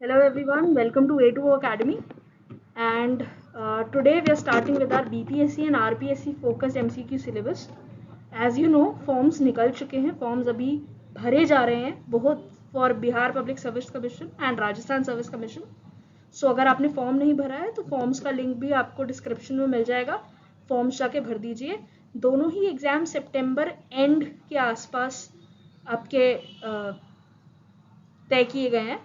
Hello everyone, welcome to A2O Academy, and today we are starting with our BPSC and RPSC focused MCQ syllabus. As you know, forms निकल चुके हैं, forms अभी भरे जा रहे हैं बहुत for Bihar public service commission and Rajasthan service commission. So अगर आपने फॉर्म नहीं भरा है तो फॉर्म्स का लिंक भी आपको डिस्क्रिप्शन में मिल जाएगा. फॉर्म्स जाके भर दीजिए. दोनों ही एग्जाम सितंबर एंड के आसपास आपके तय किए गए हैं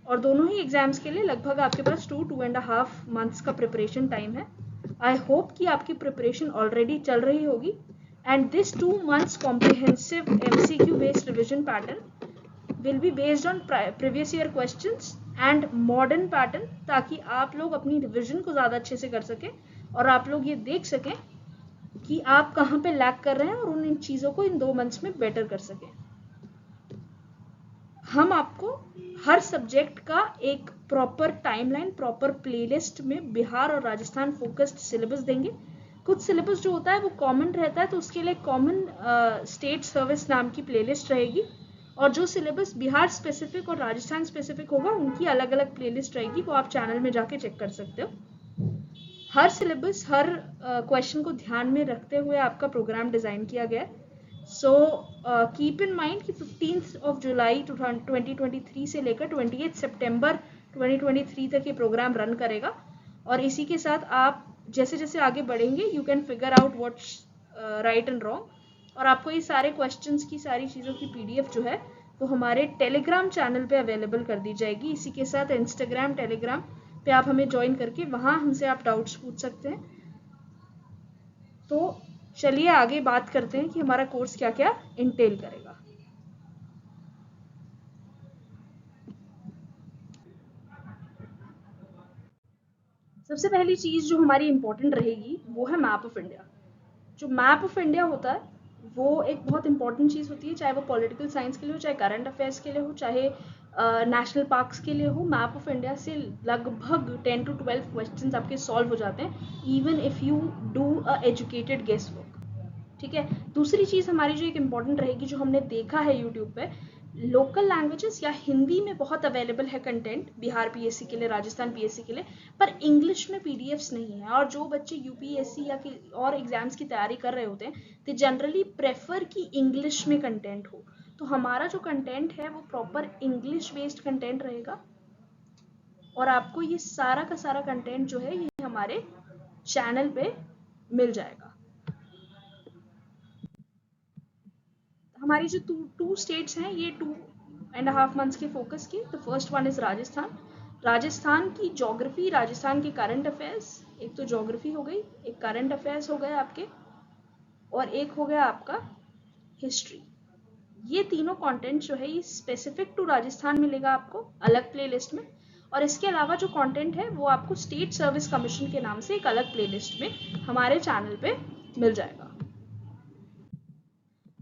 और दोनों ही एग्जाम्स के लिए लगभग आपके पास 2.5 मंथ्स का प्रिपरेशन टाइम है. आई होप कि आपकी प्रिपरेशन ऑलरेडी चल रही होगी and this 2 months comprehensive MCQ based revision pattern will be based on previous year questions and modern pattern, ताकि आप लोग अपनी रिविजन को ज़्यादा अच्छे से कर सकें और आप लोग ये देख सकें कि आप कहाँ पे लैग कर रहे हैं और उन चीज़ों को इन 2 months में बेटर कर सकें. हम आपको हर सब्जेक्ट का एक प्रॉपर टाइमलाइन, प्रॉपर प्लेलिस्ट में बिहार और राजस्थान फोकस्ड सिलेबस देंगे. कुछ सिलेबस जो होता है वो कॉमन रहता है, तो उसके लिए कॉमन स्टेट सर्विस नाम की प्लेलिस्ट रहेगी, और जो सिलेबस बिहार स्पेसिफिक और राजस्थान स्पेसिफिक होगा उनकी अलग अलग प्लेलिस्ट रहेगी, वो आप चैनल में जाके चेक कर सकते हो. हर सिलेबस, हर क्वेश्चन को ध्यान में रखते हुए आपका प्रोग्राम डिज़ाइन किया गया है. सो कीप इन माइंड कि 15 जुलाई 2023 से लेकर 28 सितंबर 2023 तक ये प्रोग्राम रन करेगा, और इसी के साथ आप जैसे जैसे आगे बढ़ेंगे you can figure out what's right and wrong, और आपको ये सारे क्वेश्चंस की, सारी चीज़ों की PDF जो है वो हमारे टेलीग्राम चैनल पे अवेलेबल कर दी जाएगी. इसी के साथ इंस्टाग्राम, टेलीग्राम पे आप हमें ज्वाइन करके वहाँ हमसे आप डाउट्स पूछ सकते हैं. तो चलिए आगे बात करते हैं कि हमारा कोर्स क्या क्या इंटेल करेगा. सबसे पहली चीज़ जो हमारी इम्पोर्टेंट रहेगी वो है मैप ऑफ इंडिया. जो मैप ऑफ इंडिया होता है वो एक बहुत इंपॉर्टेंट चीज़ होती है, चाहे वो पॉलिटिकल साइंस के लिए हो, चाहे करंट अफेयर्स के लिए हो, चाहे नेशनल पार्क्स के लिए हो. मैप ऑफ इंडिया से लगभग 10 to 12 क्वेश्चंस आपके सॉल्व हो जाते हैं, even if you do a educated guess work. ठीक है. दूसरी चीज़ हमारी जो एक इम्पॉर्टेंट रहेगी, जो हमने देखा है यूट्यूब पे, लोकल लैंग्वेजेस या हिंदी में बहुत अवेलेबल है कंटेंट बिहार PSC के लिए, राजस्थान PSC के लिए, पर इंग्लिश में PDFs नहीं है. और जो बच्चे UPSC या और एग्जाम्स की तैयारी कर रहे होते हैं तो जनरली प्रेफर कि इंग्लिश में कंटेंट हो. तो हमारा जो कंटेंट है वो प्रॉपर इंग्लिश बेस्ड कंटेंट रहेगा, और आपको ये सारा का सारा कंटेंट जो है ये हमारे चैनल पे मिल जाएगा. हमारी जो टू स्टेट्स हैं, ये 2.5 months के फोकस की. The first one is Rajasthan. Rajasthan की ज्योग्राफी, राजस्थान के करंट अफेयर्स, एक तो ज्योग्राफी हो गई, एक करंट अफेयर्स हो गए आपके, और एक हो गया आपका हिस्ट्री. ये तीनों कंटेंट जो है ये स्पेसिफिक टू राजस्थान मिलेगा आपको अलग प्लेलिस्ट में, और इसके अलावा जो कंटेंट है वो आपको स्टेट सर्विस कमीशन के नाम से एक अलग प्लेलिस्ट में हमारे चैनल पे मिल जाएगा.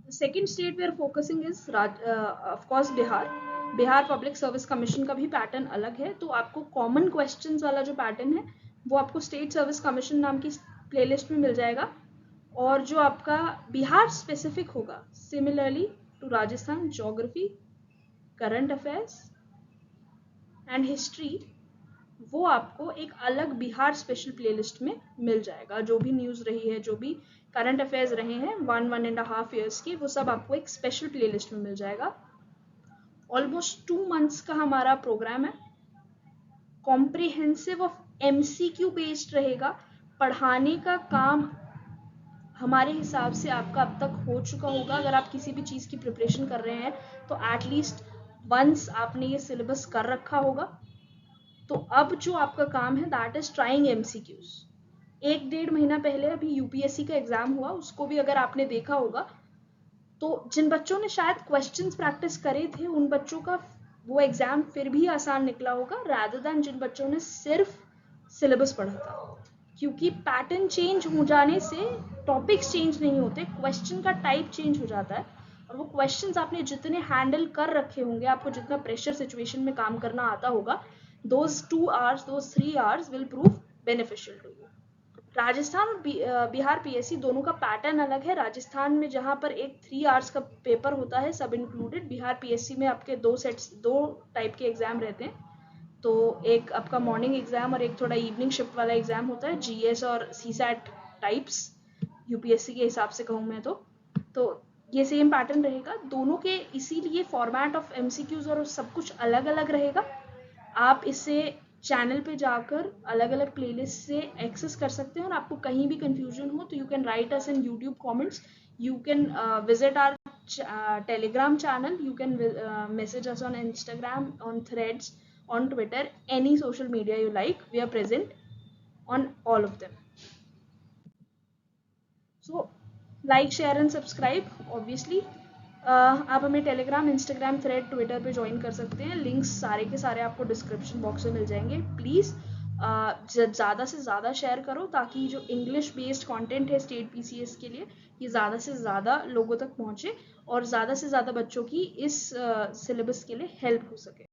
The second state we are focusing is of course Bihar. Bihar public service commission का भी पैटर्न अलग है, तो आपको कॉमन क्वेश्चंस वाला जो पैटर्न है वो आपको स्टेट सर्विस कमीशन नाम की प्लेलिस्ट में मिल जाएगा, और जो आपका बिहार स्पेसिफिक होगा similarly to Rajasthan, geography, current affairs and history, वो आपको एक अलग बिहार स्पेशल प्लेलिस्ट में मिल जाएगा. जो भी न्यूज़ रही है, जो भी करंट अफेयर्स रहे हैं 1.5 years की, वो सब आपको एक स्पेशल प्लेलिस्ट में मिल जाएगा. ऑलमोस्ट 2 months का हमारा प्रोग्राम है. कॉम्प्रिहेंसिव ऑफ MCQ बेस्ड रहेगा. पढ़ाने का काम हमारे हिसाब से आपका अब तक हो चुका होगा. अगर आप किसी भी चीज़ की प्रिपरेशन कर रहे हैं तो एटलीस्ट वंस आपने ये सिलेबस कर रखा होगा. तो अब जो आपका काम है दैट इज ट्राइंग MCQs. 1-1.5 महीना पहले अभी UPSC का एग्जाम हुआ, उसको भी अगर आपने देखा होगा तो जिन बच्चों ने शायद क्वेश्चंस प्रैक्टिस करे थे उन बच्चों का वो एग्जाम फिर भी आसान निकला होगा, रादर देन जिन बच्चों ने सिर्फ सिलेबस पढ़ा था. क्योंकि पैटर्न चेंज हो जाने से टॉपिक्स चेंज नहीं होते, क्वेश्चन का टाइप चेंज हो जाता है, और वो क्वेश्चंस आपने जितने हैंडल कर रखे होंगे, आपको जितना प्रेशर सिचुएशन में काम करना आता होगा, those 2 hours, those 3 hours will prove beneficial to you. Rajasthan और बिहार PSC दोनों का पैटर्न अलग है. राजस्थान में जहाँ पर एक 3 hours का पेपर होता है सब इंक्लूडेड, बिहार PSC में आपके 2 टाइप के एग्जाम रहते हैं. तो एक आपका मॉर्निंग एग्जाम और एक थोड़ा इवनिंग शिफ्ट वाला एग्जाम होता है, जीएस और सीसैट टाइप्स, यूपीएससी के हिसाब से कहूँ मैं तो ये सेम पैटर्न रहेगा दोनों के, इसीलिए फॉर्मेट ऑफ एमसीक्यूज और सब कुछ अलग अलग रहेगा। आप इसे चैनल पे जाकर अलग अलग प्लेलिस्ट से एक्सेस कर सकते हैं, और आपको कहीं भी कंफ्यूजन हो तो you can write us in YouTube comments, you can visit our Telegram channel, you can message us on Instagram, on threads, on Twitter, any social media you like, we are present on all of them. So like, share and subscribe obviously. आप हमें Telegram, Instagram, thread, Twitter पे join कर सकते हैं, links सारे के सारे आपको डिस्क्रिप्शन बॉक्स में मिल जाएंगे। प्लीज़ ज़्यादा से ज़्यादा शेयर करो ताकि जो इंग्लिश बेस्ड कंटेंट है स्टेट पीसीएस के लिए ये ज़्यादा से ज़्यादा लोगों तक पहुँचे और ज़्यादा से ज़्यादा बच्चों की इस सिलेबस के लिए हेल्प हो सके।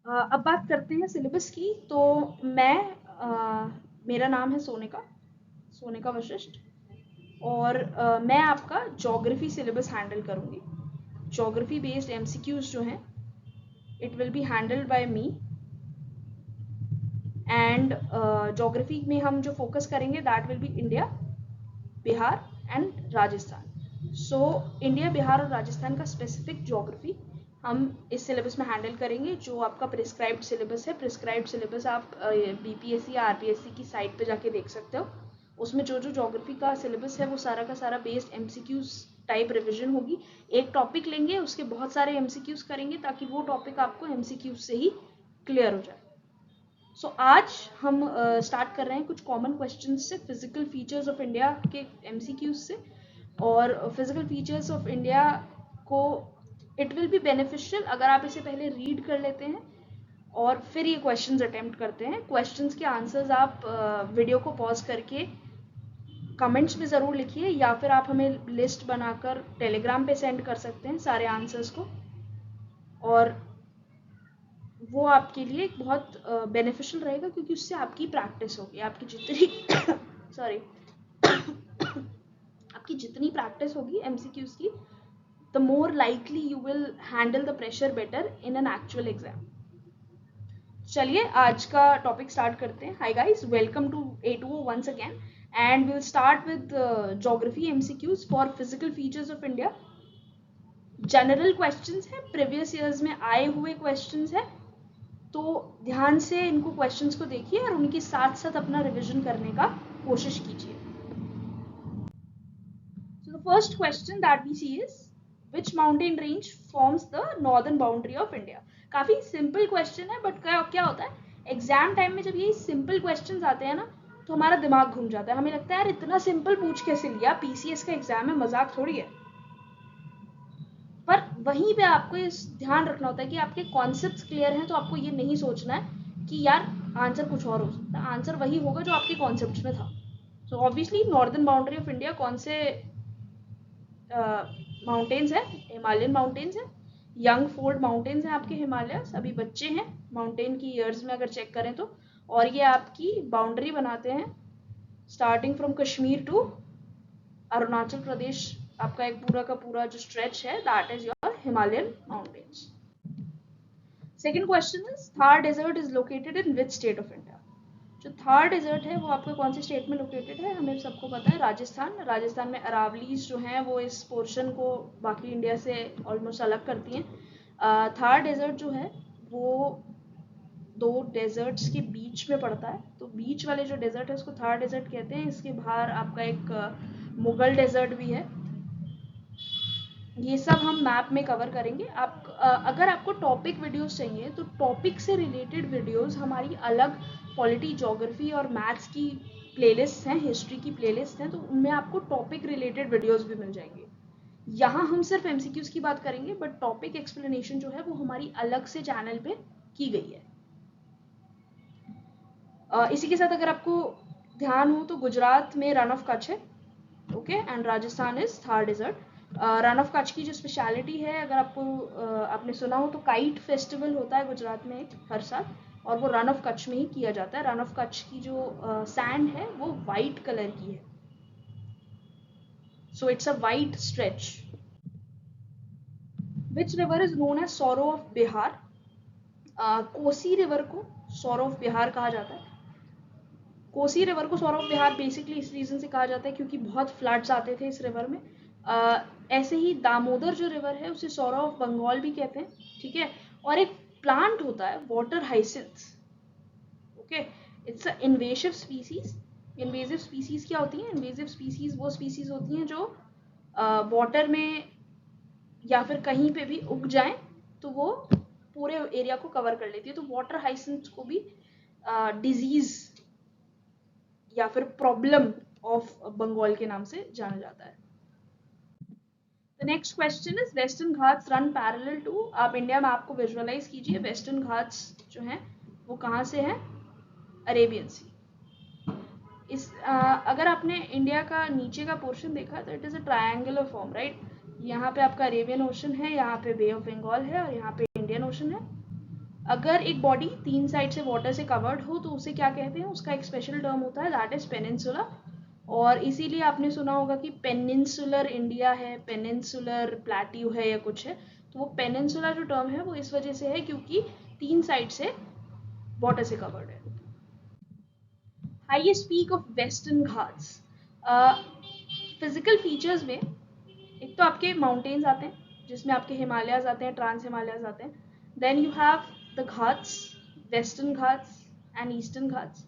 अब बात करते हैं सिलेबस की। तो मेरा नाम है सोनिका वशिष्ठ, और मैं आपका ज्योग्राफी सिलेबस हैंडल करूँगी। ज्योग्राफी बेस्ड एमसीक्यूज जो हैं it will be handled by me, and geography में हम जो फोकस करेंगे that will be India, Bihar and Rajasthan. So India, Bihar और राजस्थान का स्पेसिफिक ज्योग्राफी हम इस सिलेबस में हैंडल करेंगे। जो आपका प्रिस्क्राइब्ड सिलेबस है, प्रिस्क्राइब्ड सिलेबस आप बीपीएससी या आरपीएससी की साइट पे जाके देख सकते हो। उसमें जो ज्योग्राफी का सिलेबस है वो सारा का सारा बेस्ड एमसीक्यूज टाइप रिविजन होगी। एक टॉपिक लेंगे, उसके बहुत सारे एमसीक्यूज करेंगे ताकि वो टॉपिक आपको एमसीक्यूज से ही क्लियर हो जाए। सो आज हम स्टार्ट कर रहे हैं कुछ कॉमन क्वेश्चंस से, फिजिकल फीचर्स ऑफ इंडिया के एमसीक्यूज से। और फिजिकल फीचर्स ऑफ इंडिया को इट विल बी बेनिफिशियल अगर आप इसे पहले रीड कर लेते हैं और फिर ये क्वेश्चंस अटेम्प्ट करते हैं। क्वेश्चंस के आंसर्स आप वीडियो को पॉज करके कमेंट्स में ज़रूर लिखिए, या फिर आप हमें लिस्ट बनाकर टेलीग्राम पे सेंड कर सकते हैं सारे आंसर्स को, और वो आपके लिए एक बहुत बेनिफिशियल रहेगा क्योंकि उससे आपकी प्रैक्टिस होगी। आपकी जितनी सॉरी आपकी जितनी प्रैक्टिस होगी एमसीक्यूज की, the more likely you will handle the pressure better in an actual exam. चलिए आज का टॉपिक स्टार्ट करते हैं। Hi guys, welcome to A2O once again, and we'll start with geography MCQs for physical features of India. General questions हैं, previous years में आए हुए questions हैं, तो ध्यान से इनको क्वेश्चंस को देखिए और उनके साथ साथ अपना रिविजन करने का कोशिश कीजिए। So the first question that we see is which mountain range forms the northern boundary of India? काफी सिंपल क्वेश्चन है, बट क्या होता है एग्जाम टाइम में जब ये सिंपल क्वेश्चंस आते हैं ना तो हमारा दिमाग घूम जाता है। हमें लगता है यार इतना सिंपल पूछ कैसे लिया, पीसीएस का एग्जाम है, मजाक थोड़ी है। पर वहीं पे आपको इस ध्यान रखना होता है कि आपके कॉन्सेप्ट्स क्लियर हैं, तो आपको ये नहीं सोचना है कि यार आंसर कुछ और हो सकता है। आंसर वही होगा जो आपके कॉन्सेप्ट्स में था। So obviously northern boundary of India कौन से माउंटेन्स है? हिमालयन माउंटेन्स है, यंग फोल्ड माउंटेन्स हैं आपके हिमालयस, अभी बच्चे हैं माउंटेन की ईयर्स में अगर चेक करें तो, और ये आपकी बाउंड्री बनाते हैं starting from Kashmir to Arunachal Pradesh. आपका एक पूरा का पूरा जो स्ट्रेच है that is your Himalayan mountains. Second question is Thar desert is located in which state of India? जो थार डेजर्ट है वो आपके कौन से स्टेट में लोकेटेड है? हमें सबको पता है राजस्थान। राजस्थान में अरावलीज जो हैं वो इस पोर्शन को बाकी इंडिया से ऑलमोस्ट अलग करती हैं। थार डेजर्ट जो है वो दो डेजर्ट्स के बीच में पड़ता है, तो बीच वाले जो डेजर्ट है उसको थार डेजर्ट कहते हैं। इसके बाहर आपका एक मुगल डेजर्ट भी है। ये सब हम मैप में कवर करेंगे। अगर आपको टॉपिक वीडियोस चाहिए तो टॉपिक से रिलेटेड वीडियोस हमारी अलग पॉलिटी, ज्योग्राफी और मैथ्स की प्लेलिस्ट हैं, हिस्ट्री की प्लेलिस्ट हैं, तो उनमें आपको टॉपिक रिलेटेड वीडियोस भी मिल जाएंगे। यहाँ हम सिर्फ एमसीक्यूज की बात करेंगे, बट टॉपिक एक्सप्लेनेशन जो है वो हमारी अलग से चैनल पे की गई है। इसी के साथ अगर आपको ध्यान हो तो गुजरात में रन ऑफ कच्छ है, okay, and Rajasthan is Thar desert. Run of Kutch की जो स्पेशलिटी है, अगर आपने सुना हो तो काइट फेस्टिवल होता है गुजरात में हर साल, और वो रन ऑफ कच्छ में ही किया जाता है। रन ऑफ कच्छ की जो सैंड है वो वाइट कलर की है, so it's a white stretch. Which river is known as sorrow of Bihar? Kosi river को सौर ऑफ बिहार कहा जाता है। कोसी रिवर को सौर ऑफ बिहार बेसिकली इस रीजन से कहा जाता है क्योंकि बहुत फ्लड्स आते थे इस रिवर में। ऐसे ही दामोदर जो रिवर है उसे सौर ऑफ बंगाल भी कहते हैं, ठीक है। और एक प्लांट होता है water hyacinth, okay, it's a invasive species. Invasive species क्या होती हैं? इन्वेसिव स्पीसीज वो स्पीसीज होती हैं जो वाटर में या फिर कहीं पे भी उग जाएं तो वो पूरे एरिया को कवर कर लेती है। तो वाटर हाइसिंथ को भी डिजीज या फिर प्रॉब्लम ऑफ बंगाल के नाम से जाना जाता है। The next question is Western Ghats run parallel to, आप इंडिया मैप को विजुअलाइज कीजिए। वेस्टर्न घाट्स जो हैं वो कहाँ से हैं? Arabian Sea. इस अगर आपने इंडिया का नीचे का पोर्शन देखा तो it is a triangular form, right. यहाँ पे आपका अरेबियन ओशन है, यहाँ पे बे ऑफ बंगाल है और यहाँ पे इंडियन ओशन है। अगर एक बॉडी 3 साइड से वाटर से कवर्ड हो तो उसे क्या कहते हैं? उसका एक स्पेशल टर्म होता है, दैट इज पेनिनसुला। और इसीलिए आपने सुना होगा कि पेनिनसुलर इंडिया है, पेनिनसुलर प्लेट्यू है या कुछ है। तो वो पेनिनसुला जो टर्म है वो इस वजह से है क्योंकि 3 साइड से वाटर से कवर्ड है। Highest peak of western Ghats, physical features में एक तो आपके माउंटेन्स आते हैं जिसमें आपके हिमालयाज आते हैं, ट्रांस हिमालयाज आते हैं। Then you have the Ghats, Western Ghats and Eastern Ghats.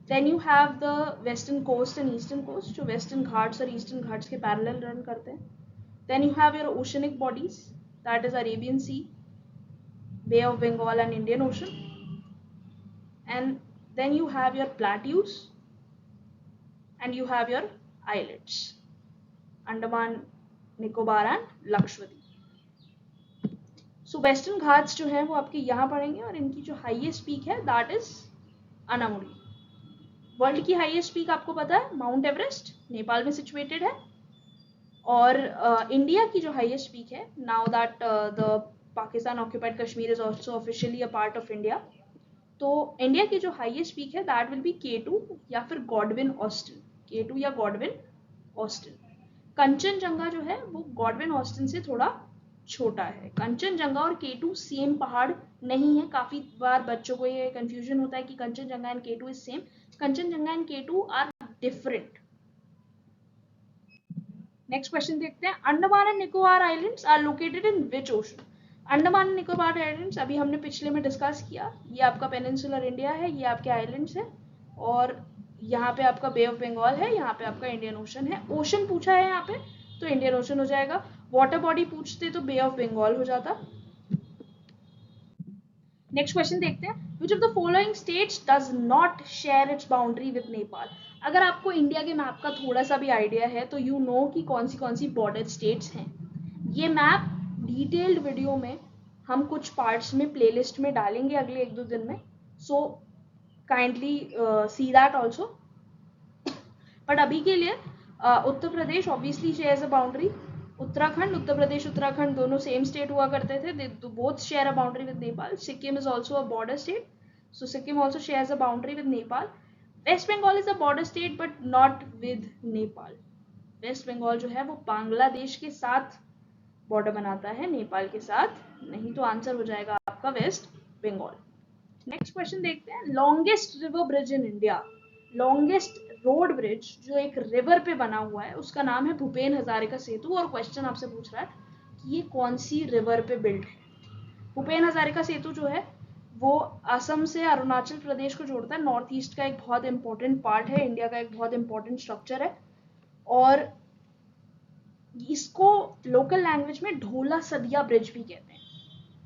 Then you have the west coast and east coast, जो वेस्टर्न घाट्स और ईस्टर्न घाट्स के पैरेलल रन करते हैं। Then you have your oceanic bodies, that is Arabian Sea, Bay of Bengal and Indian Ocean. And then you have your plateaus and you have your islets, Andaman, Nicobar and Lakshadweep. So western Ghats जो हैं वो आपके यहाँ पड़ेंगे और इनकी जो highest peak है दैट इज अनामुरी। वर्ल्ड की हाईएस्ट पीक आपको पता है माउंट एवरेस्ट, नेपाल में सिचुएटेड है। और इंडिया की जो हाईएस्ट पीक है, now that the Pakistan occupied Kashmir is also officially a part of India, तो इंडिया की जो हाईएस्ट पीक है दैट विल बी K2 या फिर गॉडविन ऑस्टिन, K2 या गॉडविन ऑस्टिन। कंचनजंगा जो है वो गॉडविन ऑस्टिन से थोड़ा छोटा है। कंचनजंगा और K2 सेम पहाड़ नहीं है, काफी बार बच्चों को ये कंफ्यूजन होता है कि Kangchenjunga and K2 is same. Kangchenjunga and K2 are different. Next question देखते हैं, Andaman and Nicobar islands are located in which ocean? Andaman and Nicobar islands अभी हमने पिछले में डिस्कस किया, ये आपका पेनिनसुलर इंडिया है, ये आपके आइलैंड्स है और यहाँ पे आपका बे ऑफ बंगाल है, यहाँ पे आपका इंडियन ओशन है। ओशन पूछा है यहाँ पे तो इंडियन ओशन हो जाएगा, वाटर बॉडी पूछते तो बे ऑफ बंगाल हो जाता। नेक्स्ट क्वेश्चन देखते हैं, which of the following states does not share its boundary with Nepal? अगर आपको इंडिया के मैप का थोड़ा सा भी आइडिया है तो यू नो कि कौन सी बॉर्डर स्टेट्स हैं। ये मैप डिटेल्ड वीडियो में हम कुछ पार्ट्स में प्लेलिस्ट में डालेंगे अगले 1-2 दिन में, so kindly see that also. But अभी के लिए Uttar Pradesh obviously shares a boundary, Uttarakhand, Uttar Pradesh Uttarakhand दोनों सेम स्टेट हुआ करते थे, they both share a boundary with Nepal. Sikkim is also a border state, so Sikkim also shares a boundary with Nepal. West Bengal is a border state but not with Nepal. West Bengal जो है वो बांग्लादेश के साथ border बनाता है, नेपाल के साथ नहीं। तो आंसर हो जाएगा आपका वेस्ट बंगाल। नेक्स्ट क्वेश्चन देखते हैं, longest river bridge in India. Longest road bridge जो एक रिवर पे बना हुआ है उसका नाम है भूपेन हजारिका सेतु। और क्वेश्चन आपसे पूछ रहा है कि ये कौन सी रिवर पे बिल्ड है। भूपेन हजारिका सेतु जो है वो असम से अरुणाचल प्रदेश को जोड़ता है, नॉर्थ ईस्ट का एक बहुत इंपॉर्टेंट पार्ट है, इंडिया का एक बहुत इंपॉर्टेंट स्ट्रक्चर है। और इसको लोकल लैंग्वेज में ढोला सदिया ब्रिज भी कहते हैं,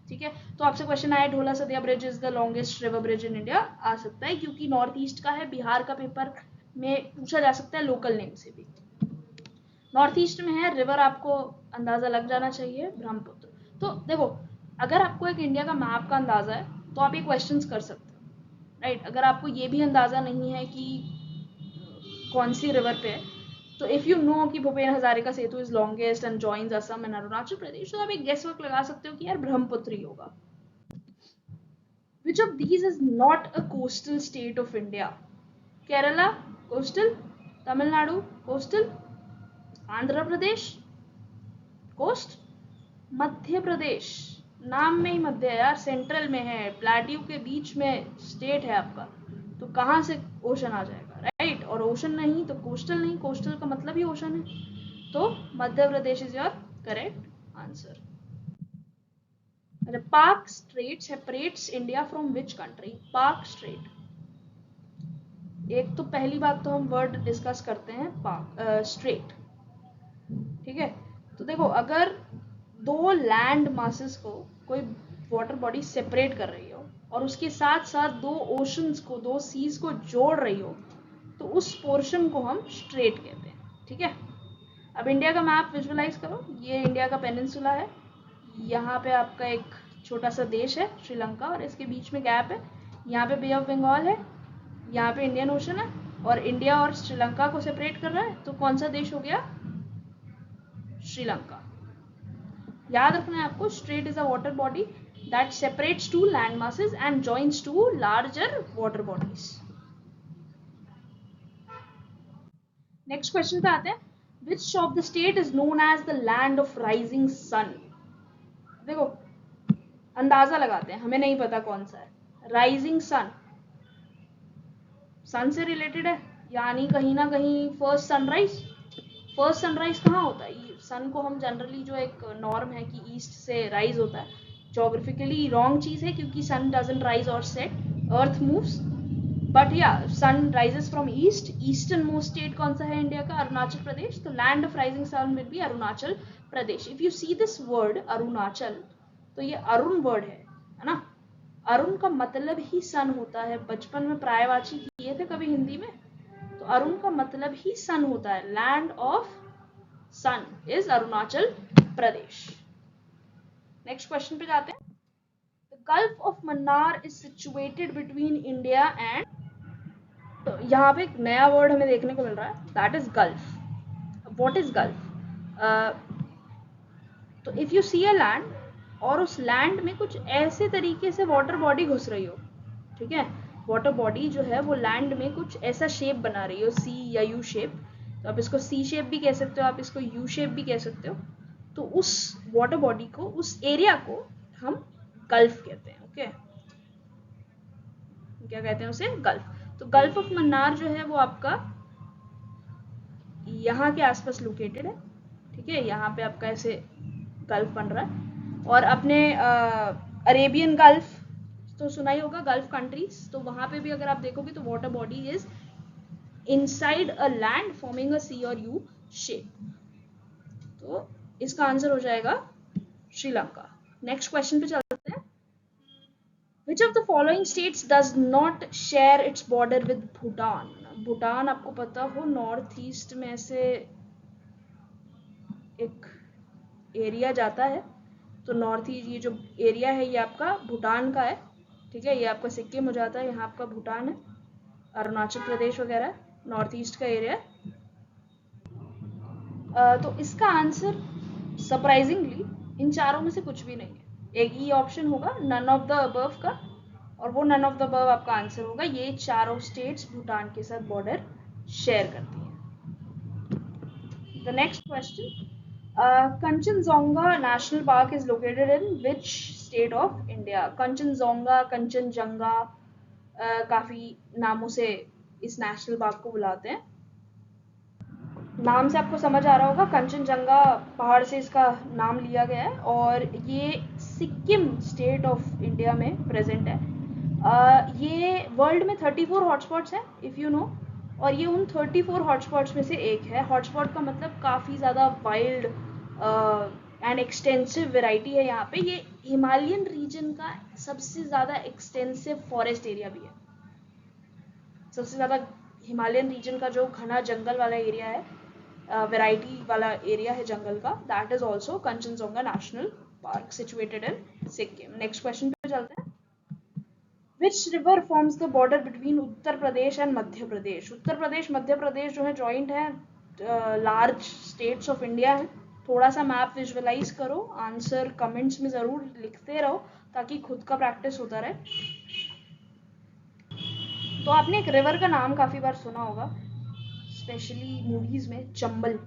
ठीक है। तो आपसे क्वेश्चन आया Dhola Sadiya bridge is the longest river bridge in India, आ सकता है क्योंकि नॉर्थ ईस्ट का है, बिहार का पेपर में पूछा जा सकता है लोकल नेम से भी। नॉर्थ ईस्ट में है, रिवर आपको अंदाजा लग जाना चाहिए, ब्रह्मपुत्र। तो देखो, अगर आपको एक इंडिया का मैप का अंदाजा है तो आप ये क्वेश्चंस कर सकते हो, राइट। अगर आपको ये भी अंदाजा नहीं है कि कौन सी रिवर पे है, तो इफ यू नो कि Bhupen Hazarika Setu is longest and joins Assam and Arunachal Pradesh, तो आप एक गेस वर्क लगा सकते हो कि यार ब्रह्मपुत्र ही होगा। Which of these is not a coastal state of India? Kerala coastal, Tamil Nadu coastal, Andhra Pradesh coast, Madhya Pradesh नाम में ही मध्य है यार, सेंट्रल में है, प्लेट्यू के बीच में स्टेट है आपका, तो कहाँ से ओशन आ जाएगा, राइट। और ओशन नहीं तो कोस्टल नहीं, कोस्टल का मतलब ही ओशन है, तो Madhya Pradesh is your correct answer. पाक straight separates India from which country? पाक स्ट्रेट, एक तो पहली बात तो हम वर्ड डिस्कस करते हैं पाक स्ट्रेट, ठीक है। तो देखो, अगर दो लैंड मासेस को कोई वाटर बॉडी सेपरेट कर रही हो और उसके साथ साथ दो ओशंस को, दो सीज को जोड़ रही हो, तो उस पोर्शन को हम स्ट्रेट कहते हैं, ठीक है। अब इंडिया का मैप विजुअलाइज करो, ये इंडिया का पेनिनसुला है, यहाँ पे आपका एक छोटा सा देश है श्रीलंका, और इसके बीच में गैप है, यहाँ पे बे ऑफ बंगाल है, यहाँ पे इंडियन ओशन है, और इंडिया और श्रीलंका को सेपरेट कर रहा है, तो कौन सा देश हो गया? श्रीलंका। याद रखना है आपको, strait is a water body that separates two land masses and joins two larger water bodies. Next question पे आते हैं, which of the state is known as the land of rising sun? देखो, अंदाजा लगाते हैं, हमें नहीं पता कौन सा है। राइजिंग सन, सन से रिलेटेड है, यानी कहीं ना कहीं फर्स्ट सनराइज। फर्स्ट सनराइज कहाँ होता है? सन को हम जनरली, जो एक नॉर्म है कि ईस्ट से राइज होता है, जोग्राफिकली रॉन्ग चीज है, क्योंकि सन डजंट राइज और सेट, अर्थ मूव्स, बट या sun rises from east. Eastern most state कौन सा है इंडिया का? अरुणाचल प्रदेश। तो land of rising sun will be Arunachal Pradesh. If you see this word Arunachal, तो ये अरुण वर्ड है ना। अरुण का मतलब ही सन होता है, बचपन में प्रायवाची किए थे कभी हिंदी में, तो अरुण का मतलब ही सन होता है। Land of sun is Arunachal Pradesh. Next question पे जाते हैं। The gulf of Mannar is situated between India and, तो यहाँ पे एक नया वर्ड हमें देखने को मिल रहा है, that is gulf. What is gulf? तो if you see a land और उस लैंड में कुछ ऐसे तरीके से वाटर बॉडी घुस रही हो, ठीक है, वाटर बॉडी जो है वो लैंड में कुछ ऐसा शेप बना रही हो, सी या यू शेप, तो आप इसको सी शेप भी कह सकते हो, आप इसको यू शेप भी कह सकते हो, तो उस वाटर बॉडी को, उस एरिया को हम गल्फ कहते हैं। ओके, क्या कहते हैं उसे? गल्फ। तो गल्फ ऑफ मन्नार जो है वो आपका यहाँ के आसपास लोकेटेड है, ठीक है, यहाँ पे आपका ऐसे गल्फ बन रहा है। और अपने अरेबियन गल्फ तो सुना ही होगा, गल्फ कंट्रीज, तो वहां पे भी अगर आप देखोगे तो water body is inside a land forming a sea और यू शेप, तो इसका आंसर हो जाएगा श्रीलंका। नेक्स्ट क्वेश्चन पे चलते हैं। Which of the following states does not share its border with Bhutan? Bhutan आपको पता हो नॉर्थ ईस्ट में ऐसे एक एरिया जाता है, तो नॉर्थ ईस्ट ये जो एरिया है ये आपका भूटान का है, ठीक है, ये आपका सिक्किम हो जाता है, यहाँ आपका भूटान है, अरुणाचल प्रदेश वगैरह नॉर्थ ईस्ट का एरिया है। तो इसका आंसर सरप्राइजिंगली इन चारों में से कुछ भी नहीं है। एक ई ऑप्शन होगा नन ऑफ द अबव का, और वो नन ऑफ द अबव आपका आंसर होगा। ये चारों स्टेट्स भूटान के साथ बॉर्डर शेयर करती हैं। The next question, Kanchenjunga national park is located in which state of India? Kanchenjunga, Kanchenjunga, काफी नामों से इस नेशनल पार्क को बुलाते हैं। नाम से आपको समझ आ रहा होगा, कंचनजंगा पहाड़ से इसका नाम लिया गया है, और ये सिक्किम स्टेट ऑफ इंडिया में प्रेजेंट है। ये वर्ल्ड में 34 हॉटस्पॉट्स हैं इफ़ यू नो, और ये उन 34 हॉटस्पॉट्स में से एक है। हॉटस्पॉट का मतलब काफ़ी ज़्यादा वाइल्ड एंड एक्सटेंसिव वेराइटी है यहाँ पे। ये हिमालयन रीजन का सबसे ज़्यादा एक्सटेंसिव फॉरेस्ट एरिया भी है, सबसे ज़्यादा हिमालयन रीजन का जो घना जंगल वाला एरिया है, वेराइटी वाला एरिया है जंगल का, that is also Kanchenjunga national park situated in Sikkim. Next question पे चलते हैं। Which river forms the border between Uttar Pradesh and Madhya Pradesh? Uttar Pradesh Madhya Pradesh जो है जॉइंट है, लार्ज स्टेट्स ऑफ इंडिया है। थोड़ा सा मैप विजुअलाइज करो, आंसर कमेंट्स में जरूर लिखते रहो ताकि खुद का प्रैक्टिस होता रहे। तो आपने एक रिवर का नाम काफी बार सुना होगा, स्पेशली मूवीज में, चंबल,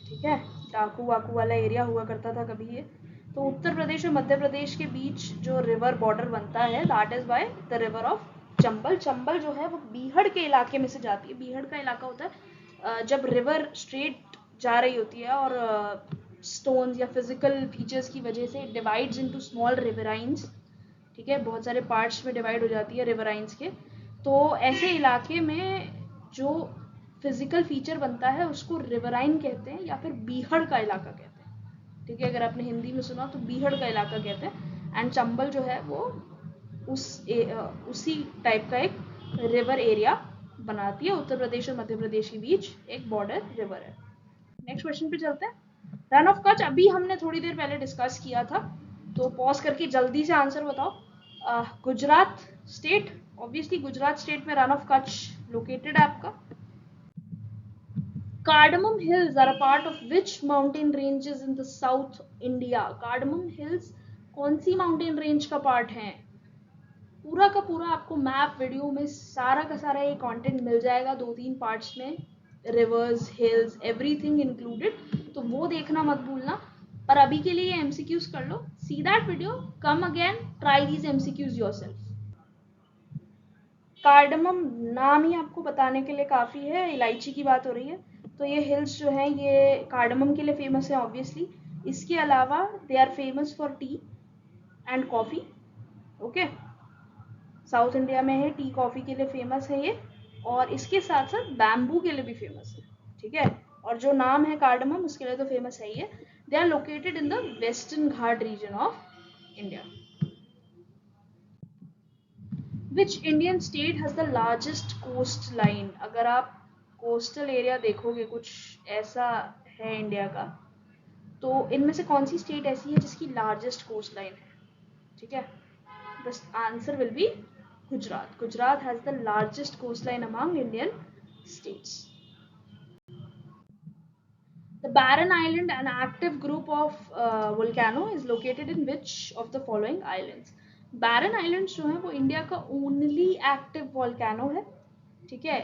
ठीक है, डाकू वाकू वाला एरिया हुआ करता था कभी ये, तो उत्तर प्रदेश और मध्य प्रदेश के बीच जो रिवर बॉर्डर बनता है that is by the river of Chambal. Chambal जो है वो बीहड़ के इलाके में से जाती है। बीहड़ का इलाका होता है जब रिवर स्ट्रेट जा रही होती है और स्टोन्स या फिजिकल फीचर्स की वजह से डिवाइड्स इनटू स्मॉल रिवराइंस, ठीक है, बहुत सारे पार्ट्स में डिवाइड हो जाती है रिवराइंस के। तो ऐसे इलाके में जो फिजिकल फीचर बनता है उसको रिवराइन कहते हैं या फिर बीहड़ का इलाका कहते हैं। ठीक है, अगर आपने हिंदी में सुना तो बीहड़ का इलाका कहते हैं। एंड चंबल जो है वो उसी टाइप का एक रिवर एरिया बनाती है। उत्तर प्रदेश और मध्य प्रदेश के बीच एक बॉर्डर रिवर है। नेक्स्ट क्वेश्चन पे चलते हैं। रन ऑफ कच्छ अभी हमने थोड़ी देर पहले डिस्कस किया था, तो पॉज करके जल्दी से आंसर बताओ। Gujarat state, obviously Gujarat state में रन ऑफ कच्छ लोकेटेड है आपका। Cardamom Hills are a part of which mountain ranges in the South India? Cardamom Hills कौन सी माउंटेन रेंज का पार्ट है? पूरा का पूरा आपको मैप वीडियो में सारा का सारा ये कंटेंट मिल जाएगा 2-3 पार्ट्स में, रिवर्स, हिल्स, एवरीथिंग इंक्लूडेड, तो वो देखना मत भूलना। पर अभी के लिए ये एमसीक्यूज कर लो। See that video, come again, try these MCQs yourself. Cardamom नाम ही आपको बताने के लिए काफ़ी है, इलायची की बात हो रही है। तो ये हिल्स जो हैं ये कार्डमम के लिए फेमस है ऑब्वियसली। इसके अलावा they are famous for tea and coffee. Okay, South India में है, टी कॉफ़ी के लिए फेमस है ये, और इसके साथ साथ बैम्बू के लिए भी फेमस है। ठीक है, और जो नाम है कार्डमम उसके लिए तो फेमस है ही है। They are located in the Western Ghat region of India. Which Indian state has the largest coastline? अगर आप कोस्टल एरिया देखोगे कुछ ऐसा है इंडिया का, तो इनमें से कौन सी स्टेट ऐसी है जिसकी लार्जेस्ट कोस्ट लाइन है? ठीक है, the answer will be Gujarat. Gujarat has the largest coast line among Indian states. The barren island, an active group of volcano, is located in which of the following islands? Barren islands जो है वो India का only active volcano है। ठीक है,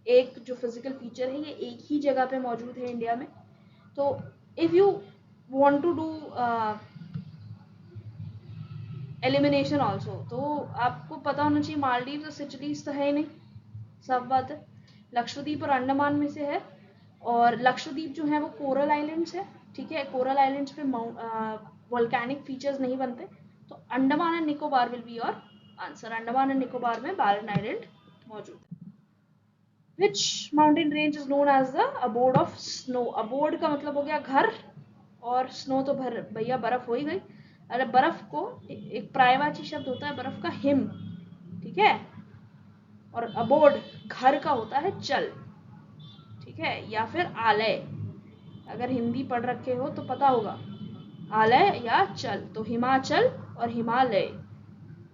एक जो physical feature है ये एक ही जगह पे मौजूद है इंडिया में। तो if you want to do elimination also, तो आपको पता होना चाहिए मालदीव और सिचलीज तो है ही नहीं, सब बात है। लक्षद्वीप और अंडमान में से है, और लक्षद्वीप जो है वो कोरल आइलैंड्स है। ठीक है, कोरल आइलैंड्स पे वोल्केनिक फीचर्स नहीं बनते। तो Andaman and Nicobar will be your answer. Andaman and Nicobar में बैरन आइलैंड मौजूद है। Which mountain range is known as the abode of snow? abode का मतलब हो गया घर, और स्नो तो भैया बर्फ हो ही गई। अरे बर्फ को एक पर्यायवाची शब्द होता है बर्फ का हिम, ठीक है, और अबोड घर का होता है चल, ठीक है, या फिर आलय। अगर हिंदी पढ़ रखे हो तो पता होगा, आलय या चल। तो हिमाचल और हिमालय,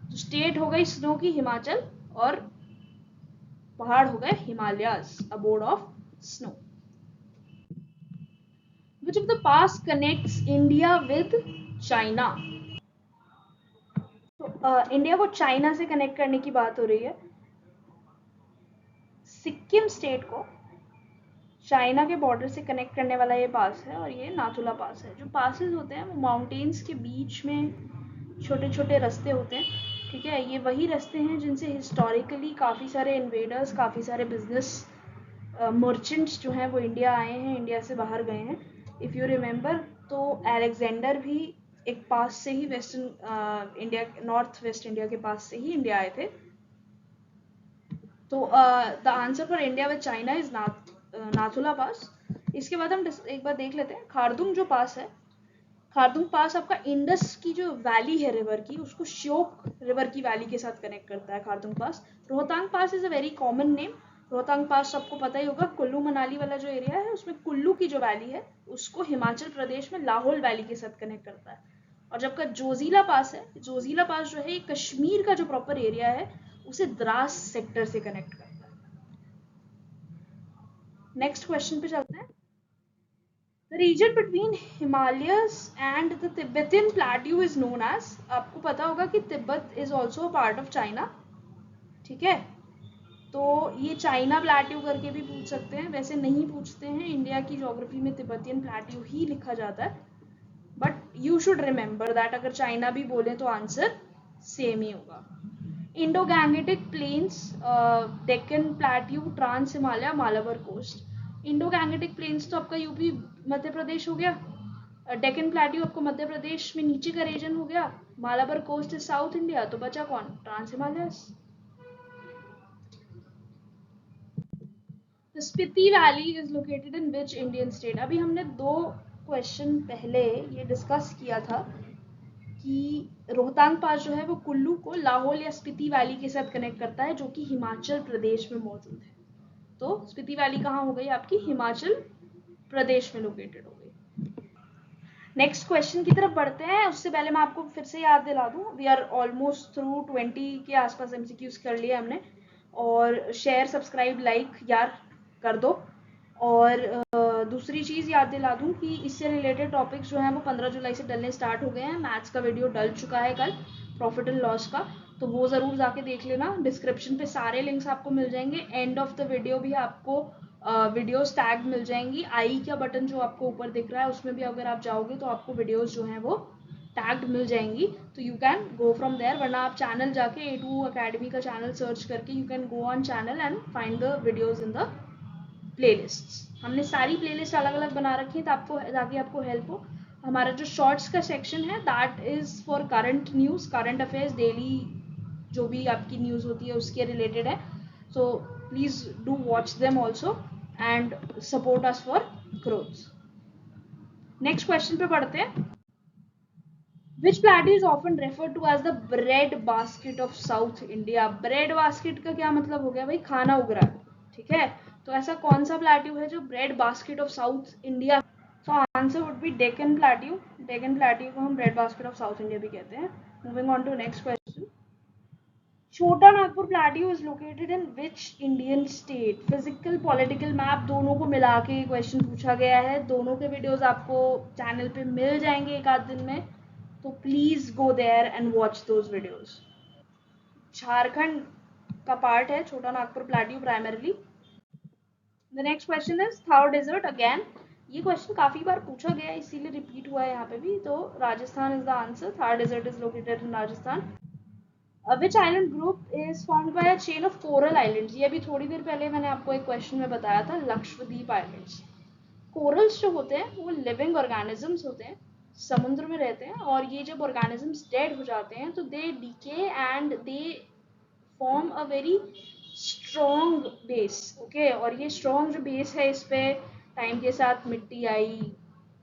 तो स्टेट हो गई स्नो की हिमाचल, और पहाड़ हो गए Himalayas, abode of snow. Which of the pass connects India with China? तो इंडिया को चाइना से कनेक्ट करने की बात हो रही है। सिक्किम स्टेट को चाइना के बॉर्डर से कनेक्ट करने वाला ये पास है, और ये नाथुला पास है। जो पासेस होते हैं वो माउंटेन्स के बीच में छोटे छोटे रास्ते होते हैं। ठीक है, ये वही रास्ते हैं जिनसे हिस्टोरिकली काफ़ी सारे इन्वेडर्स, काफ़ी सारे बिजनेस मर्चेंट्स जो हैं वो इंडिया आए हैं, इंडिया से बाहर गए हैं। इफ़ यू रिमेंबर तो अलेक्जेंडर भी एक पास से ही western India, north west India के पास से ही इंडिया आए थे। तो the answer for India with China is Nathula pass. इसके बाद हम एक बार देख लेते हैं खारदुंग जो पास है। खारदुंग पास आपका इंडस की जो वैली है रिवर की, उसको श्योक रिवर की वैली के साथ कनेक्ट करता है Khardung pass. Rohtang pass is a very common name. Rohtang pass सबको पता ही होगा, कुल्लू मनाली वाला जो एरिया है उसमें कुल्लू की जो वैली है उसको हिमाचल प्रदेश में लाहौल वैली के साथ कनेक्ट करता है। और जबकि जोजिला पास है, जोजिला पास जो है कश्मीर का जो प्रॉपर एरिया है उसे द्रास सेक्टर से कनेक्ट करता है। नेक्स्ट क्वेश्चन पे चलते हैं। The region between Himalayas and the Tibetan plateau is known as, आपको पता होगा कि Tibet is also a part of China, ठीक है, तो ये चाइना प्लेट्यू करके भी पूछ सकते हैं, वैसे नहीं पूछते हैं, इंडिया की ज्योग्राफी में तिब्बतियन प्लेट्यू ही लिखा जाता है। But you should remember that अगर चाइना भी बोले तो आंसर सेम ही होगा. Indo Gangetic plains, Deccan plateau, trans Himalaya, Malabar coast. Indo Gangetic plains तो आपका यूपी मध्य प्रदेश हो गया, डेक्कन प्लेट्यू आपको मध्य प्रदेश में नीचे का रीजन हो गया, Malabar coast is South India, तो बचा कौन? Trans Himalayas. The Spiti Valley is located in which Indian state? अभी हमने 2 क्वेश्चन पहले ये डिस्कस किया था कि रोहतांग पास जो है वो कुल्लू को लाहौल या स्पीति वैली के साथ कनेक्ट करता है, जो कि हिमाचल प्रदेश में मौजूद है. तो स्पीति वैली कहाँ हो गई आपकी? हिमाचल प्रदेश में लोकेटेड हो गई. नेक्स्ट क्वेश्चन की तरफ बढ़ते हैं. उससे पहले मैं आपको फिर से याद दिला दूं, वी आर ऑलमोस्ट थ्रू 20 के आसपास एमसीक्यूज कर लिए हमने. और शेयर, सब्सक्राइब, लाइक यार कर दो. और दूसरी चीज़ याद दिला दूं कि इससे रिलेटेड टॉपिक्स जो हैं वो 15 जुलाई से डलने स्टार्ट हो गए हैं. मैथ्स का वीडियो डल चुका है कल, प्रॉफिट एंड लॉस का, तो वो ज़रूर जाके देख लेना. डिस्क्रिप्शन पे सारे लिंक्स आपको मिल जाएंगे. एंड ऑफ द वीडियो भी आपको वीडियोस टैग मिल जाएंगी. आई का बटन जो आपको ऊपर दिख रहा है उसमें भी अगर आप जाओगे तो आपको वीडियोस जो हैं वो टैग्ड मिल जाएंगी, तो you can go from there. वरना आप चैनल जाके A2 अकेडमी का चैनल सर्च करके you can go on channel and find the videos in the playlists. हमने सारी प्लेलिस्ट अलग अलग बना रखी है ताकि आपको हेल्प हो. हमारा जो शॉर्ट्स का सेक्शन है that is for current news, current affairs, daily जो भी आपकी न्यूज होती है उसके रिलेटेड है. So please do watch them also and support us for growth. Next question पे पढ़ते हैं. Which plateau is often referred to as the bread basket of South India? bread basket का क्या मतलब हो गया भाई? खाना उगरा. ठीक है, तो ऐसा कौन सा प्लेट्यू है जो bread basket of south India? तो answer would be Deccan plateau. Deccan plateau को हम bread basket of south India भी कहते हैं. Moving on to next question. Chota Nagpur plateau is located in which Indian state? Physical political map दोनों को मिला के क्वेश्चन पूछा गया है. दोनों के वीडियोस आपको चैनल पे मिल जाएंगे एक आध दिन में, तो please go there and watch those videos. Jharkhand का पार्ट है Chota Nagpur plateau primarily. The next question is Thar desert. Again ये क्वेश्चन काफी बार पूछा गया है इसीलिए रिपीट हुआ है यहाँ पे भी. तो Rajasthan is the answer. Thar desert is located in Rajasthan. Which island group is formed by a chain of coral islands? ये अभी थोड़ी देर पहले मैंने आपको एक क्वेश्चन में बताया था, लक्षद्वीप आइलैंड्स. कोरल्स जो होते हैं वो लिविंग ऑर्गेनिजम्स होते हैं, समुद्र में रहते हैं. और ये जब ऑर्गेनिजम्स डेड हो जाते हैं तो they decay and they form a very strong base. Okay, और ये स्ट्रॉन्ग जो बेस है इस पे टाइम के साथ मिट्टी आई,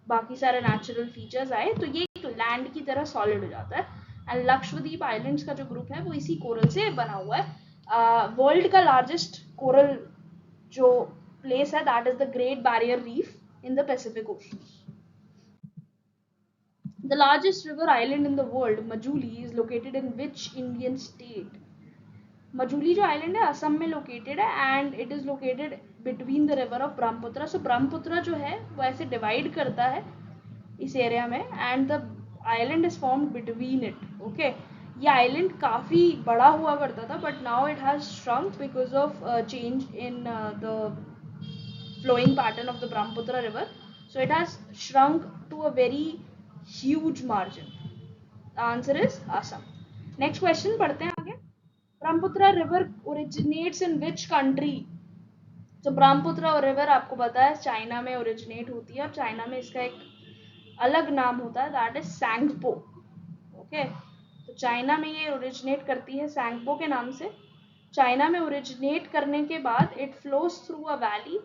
बाकी सारे नेचुरल फीचर्स आए, तो ये एक लैंड की तरह सॉलिड हो जाता है. एंड लक्षद्वीप आइलैंड्स का जो ग्रुप है वो इसी कोरल से बना हुआ है. वर्ल्ड का लार्जेस्ट कोरल जो प्लेस है that is the great barrier reef in the Pacific Ocean. The largest river island in the world, Majuli, is located in which Indian state? Majuli जो island है असम में located है and it is located between the river of Brahmaputra. So Brahmaputra जो है वो ऐसे divide करता है इस area में and the island is formed between it. Okay, ये island काफी बड़ा हुआ करता था but now it has shrunk because of change in the flowing pattern of the Brahmaputra river. So it has shrunk to a very huge margin. The answer is Assam. Next question पढ़ते हैं आगे. Brahmaputra river originates in which country? तो Brahmaputra river आपको पता है China में originate होती है और चाइना में इसका एक अलग नाम होता है दैट इज सैंगपो. ओके, तो चाइना में ये ओरिजिनेट करती है सैंगपो के नाम से. चाइना में ओरिजिनेट करने के बाद it flows through a valley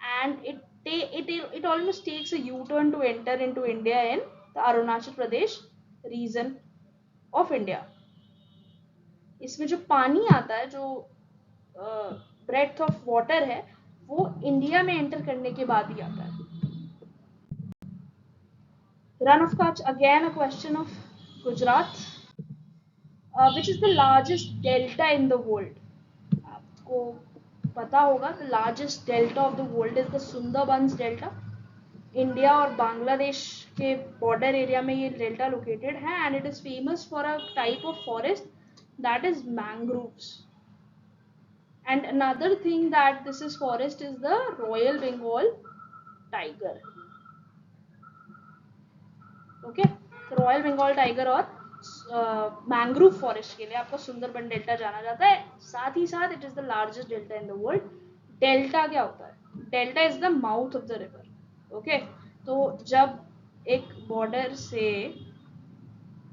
and it almost takes a U-turn to enter into India in the Arunachal Pradesh region of India. इसमें जो पानी आता है, जो breadth of water है, वो इंडिया में एंटर करने के बाद ही आता है. Run of Kutch, again a question of Gujarat. Which is the largest delta in the world? आपको पता होगा the largest delta of the world is the Sundarbans delta. India और बांग्लादेश के बॉर्डर एरिया में ये डेल्टा लोकेटेड है and it is famous for a type of forest that is mangroves. And another thing that this is forest is the royal Bengal tiger. Okay, तो royal Bengal tiger और mangrove forest के लिए आपका Sundarban delta जाना जाता है। साथ ही साथ it is the largest delta in the world. Delta क्या होता है? Delta is the mouth of the river. Okay, तो जब एक बॉर्डर से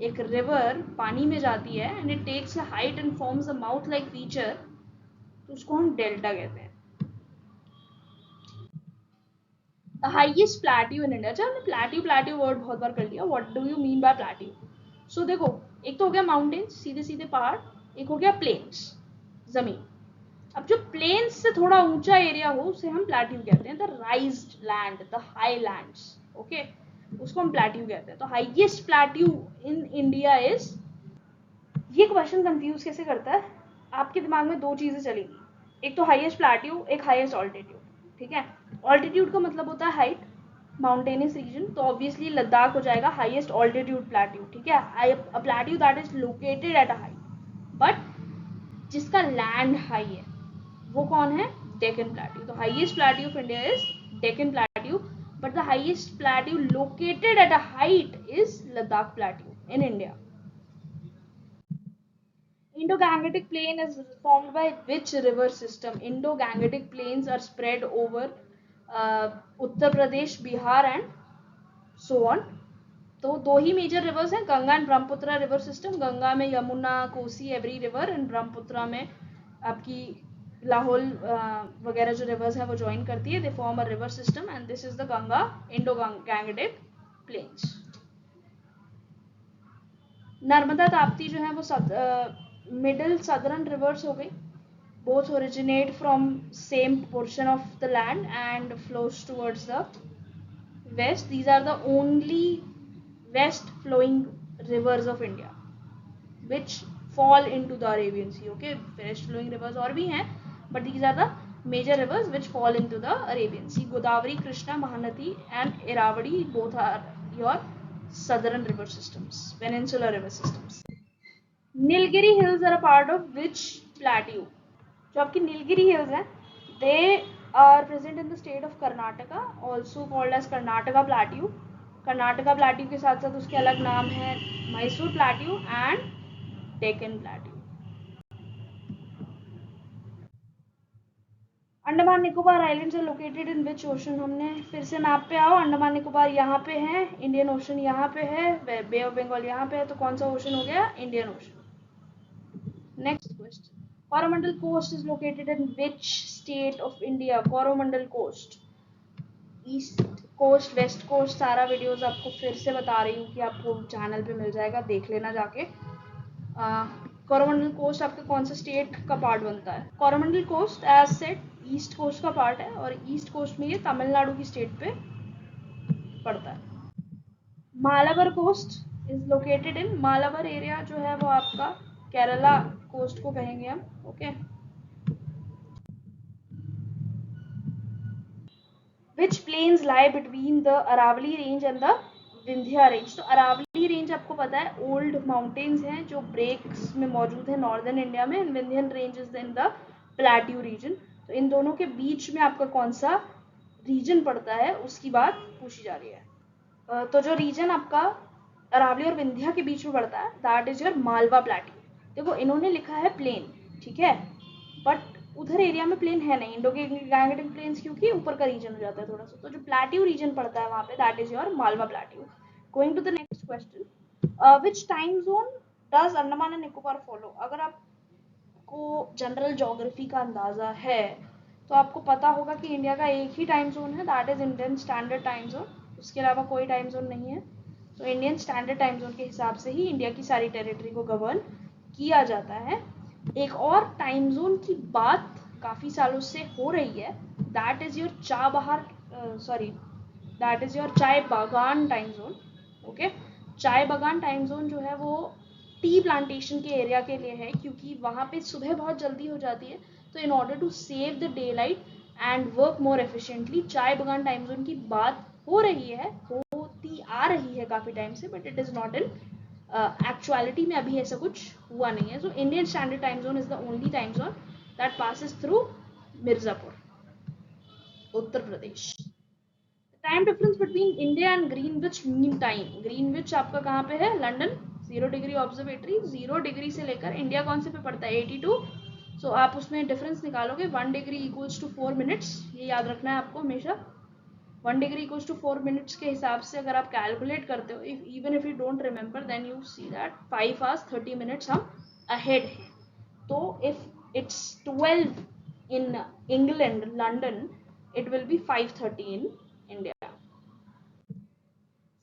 एक रिवर पानी में जाती है and it takes a height and forms a mouth like feature, तो उसको हम डेल्टा कहते हैं। Highest plateau in India. अच्छा, हमने प्लेट्यू वर्ड बहुत बार कर लिया। What do you mean by plateau? So देखो, एक तो हो गया माउंटेन्स, सीधे सीधे पहाड़, एक हो गया प्लेन्स, जमीन। अब जो प्लेन्स से थोड़ा ऊंचा एरिया हो उसे हम प्लेट्यू कहते हैं, the राइज्ड land, the high lands. Okay, उसको हम प्लेट्यू कहते हैं। तो highest plateau in India is, ये क्वेश्चन कंफ्यूज कैसे करता है, आपके दिमाग में दो चीजें चलेंगी, एक तो हाईएस्ट प्लेट्यू, एक हाईएस्ट ऑल्टीट्यूड। ठीक है, ऑल्टीट्यूड का मतलब होता है हाइट, माउंटेनियस रीजन, तो ऑब्वियसली लद्दाख हो जाएगा हाईएस्ट ऑल्टीट्यूड प्लेट्यू। ठीक है, a plateau that is located at a height, but जिसका लैंड हाई है वो कौन है? डेक्कन प्लेट्यू। तो highest plateau of India is Deccan plateau, but the highest plateau located at a height is Ladakh plateau in India. Indo-Gangetic Plain is formed by which river system? Indo-Gangetic plains are spread over Uttar Pradesh, Bihar and so on. तो दो ही major rivers हैं, Ganga and Brahmaputra river system. Ganga में Yamuna, Kosi, every river, and Brahmaputra में आपकी लाहौल वगैरह जो reverse है वो ज्वाइन करती है, दे form a river system and this is the Ganga Indo Gangetic planes. Narmada Tapti जो है वो मिडिल सदर्न रिवर्स हो गई। Both originate from same portion of the land and flows towards the west. These are the only west flowing rivers of India which fall into the Arabian Sea. Okay, west flowing rivers और भी हैं, but these are the major rivers which fall into the Arabian Sea. Godavari, Krishna, Mahanadi and Irrawaddy both are your southern river systems, peninsular river systems. Nilgiri hills are a part of which plateau? जो आपकी Nilgiri hills हैं, they are present in the state of Karnataka, also called as Karnataka plateau. Karnataka plateau के साथ साथ उसके अलग नाम है Mysore plateau and Deccan plateau. Andaman Nicobar islands are located in which ocean? हमने फिर से मैप पे आओ, अंडमान निकोबार यहाँ पे है, इंडियन ओशन यहाँ पे है, बे ऑफ बंगाल यहाँ पे है, तो कौन सा ओशन हो गया? Indian ocean. Next question, Coromandel Coast is located in which state of India? Coromandel Coast, east coast, west coast, सारा वीडियोस आपको फिर से बता रही हूँ कि आपको चैनल पे मिल जाएगा, देख लेना जाके। कोरोमंडल कोस्ट आपका कौन सा स्टेट का पार्ट बनता है? Coromandel coast as set east coast का पार्ट है और ईस्ट कोस्ट में ये तमिलनाडु की स्टेट पे पड़ता है। Malabar coast is located in, Malabar area जो है वो आपका केरला कोस्ट को कहेंगे हम। Okay, Which plains lie between the Aravalli range and the Vindhya range? तो अरावली रेंज आपको पता है ओल्ड माउंटेन्स हैं जो ब्रेक्स में मौजूद है नॉर्दर्न इंडिया में, and Vindhyan range is in the plateau region. तो इन दोनों के बीच में आपका कौन सा रीजन पड़ता है उसकी बात पूछी जा रही है। तो जो रीजन आपका अरावली और विंध्या के बीच में पड़ता है that is your Malwa plateau. देखो इन्होंने लिखा है प्लेन, ठीक है, बट उधर एरिया में प्लेन है नहीं, इंडो गैंगेटिक प्लेन्स क्योंकि ऊपर का रीजन हो जाता है थोड़ा सा, तो जो प्लेट्यू रीजन पड़ता है वहां पे that is your Malwa plateau. Going to the next question, which time zone does Andaman and Nicobar follow? अगर आपको जनरल ज्योग्राफी का अंदाजा है तो आपको पता होगा कि इंडिया का एक ही टाइम जोन है that is Indian standard time zone, उसके अलावा कोई टाइम जोन नहीं है। तो इंडियन स्टैंडर्ड टाइम जोन के हिसाब से ही इंडिया की सारी टेरिटरी को गवर्न किया जाता है। एक और टाइम जोन की बात काफी सालों से हो रही है, that is your that is your चाय बागान टाइम जोन। ओके, चाय बागान टाइम जोन जो है वो टी प्लांटेशन के एरिया के लिए है, क्योंकि वहां पे सुबह बहुत जल्दी हो जाती है, तो in order to save the daylight and work more efficiently चाय बागान टाइम जोन की बात हो रही है, होती आ रही है काफी टाइम से, but it is not in actuality में अभी ऐसा कुछ हुआ नहीं है। So Indian standard time zone is the only time zone that passes through Mirzapur, Uttar Pradesh. Time difference between India and Greenwich mean time. Greenwich आपका कहाँ पे है? लंदन. 0 degree observatory. 0 डिग्री से लेकर इंडिया कौन से पे पड़ता है? 82. सो आप उसमें डिफरेंस निकालोगे. 1 डिग्री इक्वल्स टू 4 मिनट्स. ये याद रखना है आपको हमेशा. 1 डिग्री इक्वल्स टू 4 मिनट्स के हिसाब से अगर आप कैलकुलेट करते हो, even if you don't remember, then you see that 5 hours 30 minutes हम अहेड हैं. तो if it's 12 in England, London, it will be 5:30 in India.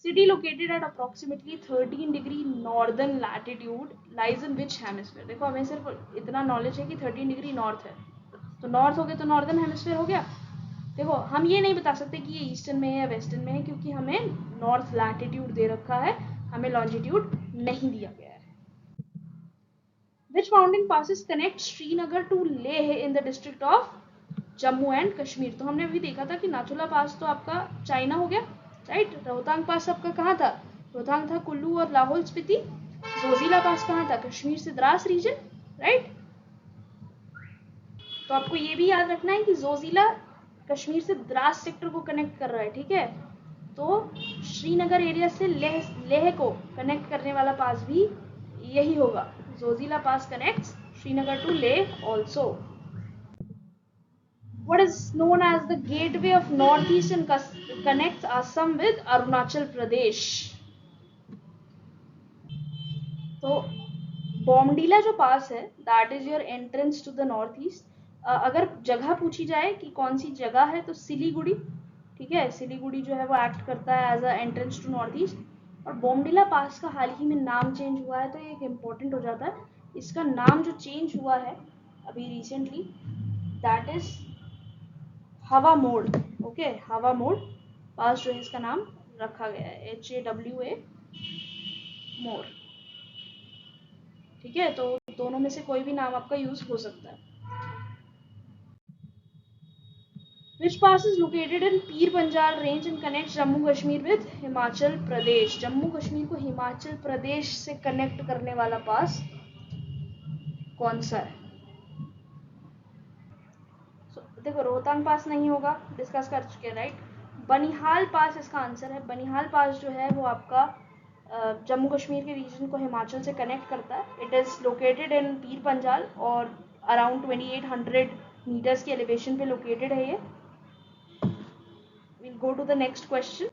City located at approximately 13 degree northern latitude lies in which hemisphere? देखो हमें सिर्फ इतना knowledge है कि 13 degree north है, तो नॉर्थ हो गया तो नॉर्दर्न हेमिस्फीयर हो गया. देखो हम ये नहीं बता सकते कि ये ईस्टर्न में है या वेस्टर्न में है, क्योंकि हमें नॉर्थ लैटिट्यूड दे रखा है, हमें लॉन्जिट्यूड नहीं दिया गया है. Which mountain passes connect Srinagar to Leh in the district of Jammu and Kashmir? तो हमने अभी देखा था कि नाथुला पास तो आपका चाइना हो गया, राइट. रोहतांग पास आपका कहाँ था? रोहतांग था कुल्लू और लाहौल स्पीति. जोजिला पास कहाँ था? कश्मीर से द्रास रीजन, राइट. तो आपको ये भी याद रखना है कि जोजिला कश्मीर से द्रास सेक्टर को कनेक्ट कर रहा है, ठीक है. तो श्रीनगर एरिया से लेह को कनेक्ट करने वाला पास भी यही होगा. जोजिला पास connects Srinagar to Leh also. What is known as the gateway of Northeast and connects Assam with Arunachal Pradesh? तो बॉमडीला जो पास है, that is your entrance to the north east. अगर जगह पूछी जाए कि कौन सी जगह है, तो सिलीगुड़ी, ठीक है. सिलीगुड़ी जो है वो एक्ट करता है as a entrance to north east. और बॉमडीला पास का हाल ही में नाम चेंज हुआ है, तो ये एक इम्पोर्टेंट हो जाता है. इसका नाम जो चेंज हुआ है अभी रिसेंटली, दैट इज हवा मोड़. ओके, हवा मोड़ पास जो है इसका नाम रखा गया है, HAWA मोड़, ठीक है. तो दोनों में से कोई भी नाम आपका यूज हो सकता है. Which pass is located in Pir Panjal range and connects Jammu Kashmir with Himachal Pradesh? Jammu Kashmir को हिमाचल प्रदेश से कनेक्ट करने वाला पास कौन सा है? देखो रोहतांग पास नहीं होगा, डिस्कस कर चुके हैं, राइट. बनिहाल पास इसका आंसर है. बनिहाल पास जो है वो आपका जम्मू कश्मीर के रीजन को हिमाचल से कनेक्ट करता है. इट इज लोकेटेड इन पीर पंजाल और अराउंड 2800 मीटर्स की एलिवेशन पे लोकेटेड है ये. We'll go to the next question.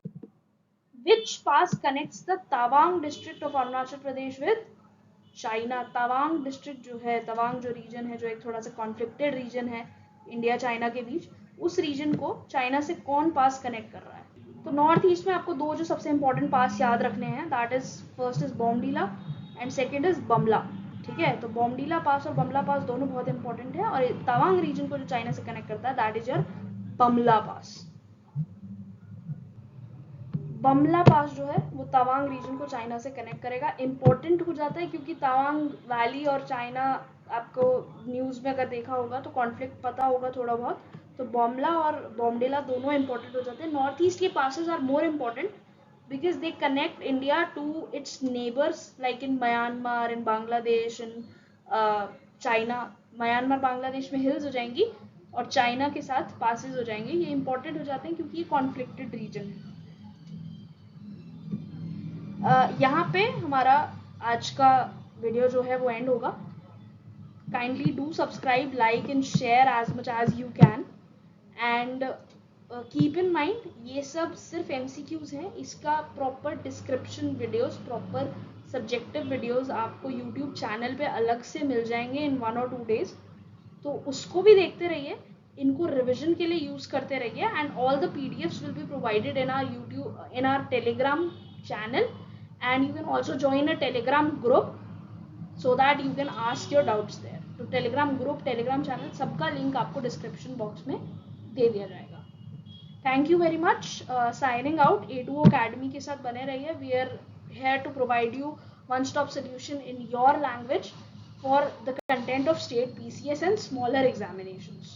Which pass connects the Tawang district of Arunachal Pradesh with China? Tawang district जो है, तवांग जो रीजन है, जो एक थोड़ा सा कॉन्फ्लिक्टेड रीजन है इंडिया चाइना के बीच, उस रीजन को चाइना से कौन पास कनेक्ट कर रहा है? तो नॉर्थ ईस्ट में आपको दो जो सबसे इंपॉर्टेंट पास याद रखने हैं, that is first is Bomdila and second is Bumla, ठीक है. तो बॉमडीला पास और बमला पास दोनों बहुत इंपॉर्टेंट है, और तवांग रीजन को जो चाइना से कनेक्ट करता है, दैट इज योर बमला पास. बमला पास जो है वो तवांग रीजन को चाइना से कनेक्ट करेगा. इंपॉर्टेंट हो जाता है क्योंकि तवांग वैली और चाइना, आपको न्यूज़ में अगर देखा होगा तो कॉन्फ्लिक्ट पता होगा थोड़ा बहुत, तो बमला और बॉमडिला दोनों इंपॉर्टेंट हो जाते हैं. नॉर्थ ईस्ट के passes are more important because they connect India to its neighbours like in Myanmar, in Bangladesh, in China. Myanmar Bangladesh में हिल्स हो जाएंगी और चाइना के साथ पासेस हो जाएंगे. ये इंपॉर्टेंट हो जाते हैं क्योंकि ये कॉन्फ्लिक्टेड रीजन है. यहाँ पे हमारा आज का वीडियो जो है वो एंड होगा. Kindly do subscribe, like and share as much as you can, and keep in mind ये सब सिर्फ MCQs हैं. इसका proper description videos, proper subjective videos आपको यूट्यूब चैनल पे अलग से मिल जाएंगे इन 1 or 2 days. तो उसको भी देखते रहिए, इनको रिविजन के लिए यूज करते रहिए, and all the PDFs will be provided in our YouTube, in our Telegram channel, and you can also join a Telegram group so that you can ask your doubts there. तो Telegram group, Telegram channel सबका link आपको description box में दे दिया जाएगा. Thank you very much. Signing out. A2O Academy के साथ बने रहिए. We are here to provide you one-stop solution in your language for the content of state PCS and smaller examinations.